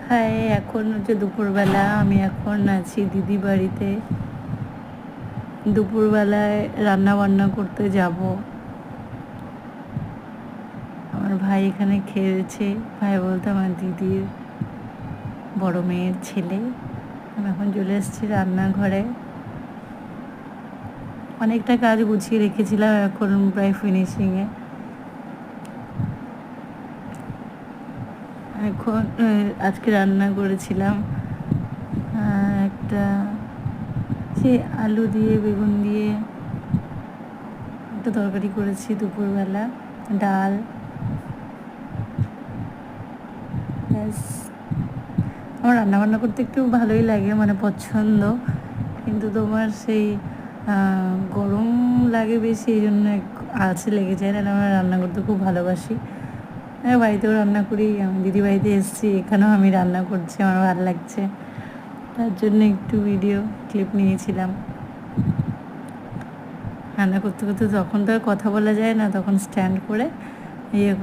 High, এখন হচ্ছে দুপুরবেলা। আমি এখন আছি দিদি বাড়িতে। দুপুরবেলায় রান্না বান্না করতে যাব। আমার ভাই এখানে খেয়েছে। ভাই বলতে আমার দিদির বড় মেয়ের ছেলে। আমি এখন চলে এসেছি রান্নাঘরে। অনেকটা কাজ গুছিয়ে রেখেছিলাম, এখন প্রায় ফিনিশিংয়ে। এখন আজকে রান্না করেছিলাম একটা সে আলু দিয়ে বেগুন দিয়ে একটা তরকারি করেছি দুপুরবেলা, ডাল। ব্যাস। আমার রান্নাবান্না করতে একটু ভালোই লাগে, মানে পছন্দ, কিন্তু তোমার সেই গরম লাগে বেশি, এই জন্য আলসে লেগে যায়। না, আমরা রান্না করতে খুব ভালোবাসি। বাড়িতেও রান্না করি, আমি দিদি বাড়িতে এসেছি, এখানেও আমি রান্না করছি, আমার ভালো লাগছে, তার জন্য একটু ভিডিও ক্লিপ নিয়েছিলাম। রান্না করতে করতে তখন তো আর কথা বলা যায় না, তখন স্ট্যান্ড করে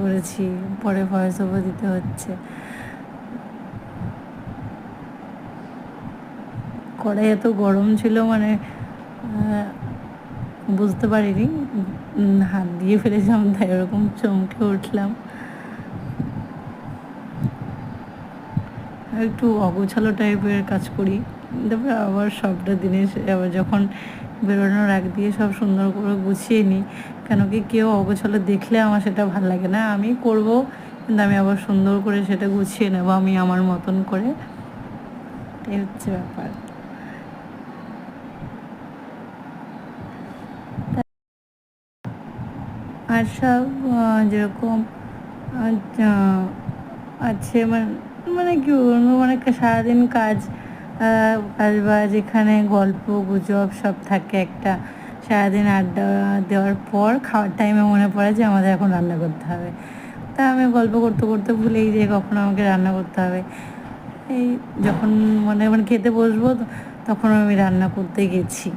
করেছি, পরে ভয়েস ওভার দিতে হচ্ছে। কড়াই এত গরম ছিল, মানে বুঝতে পারিনি, হাত দিয়ে ফেলেছিলাম, তাই ওরকম চমকে উঠলাম। একটু অগোছালো টাইপের কাজ করি, তারপরে আবার সবটা জিনিস আবার যখন বেরোনোর আগ দিয়ে সব সুন্দর করে গুছিয়ে নিই। কেন কি কেউ অগোছালো দেখলে আমার সেটা ভালো লাগে না। আমি করব, কিন্তু আমি আবার সুন্দর করে সেটা গুছিয়ে নেবো আমি আমার মতন করে। এই হচ্ছে ব্যাপার। আর সব যেরকম আছে, মানে মানে কি বলবো, মানে সারাদিন কাজ কাজবাজ, এখানে গল্প গুজব সব থাকে একটা। সারাদিন আড্ডা দেওয়ার পর খাওয়ার টাইমে মনে পড়ে যে আমাদের এখন রান্না করতে হবে। তা আমি গল্প করতে করতে ভুলেই যাই কখন আমাকে রান্না করতে হবে। এই যখন মানে খেতে বসবো, তখন আমি রান্না করতে গেছি।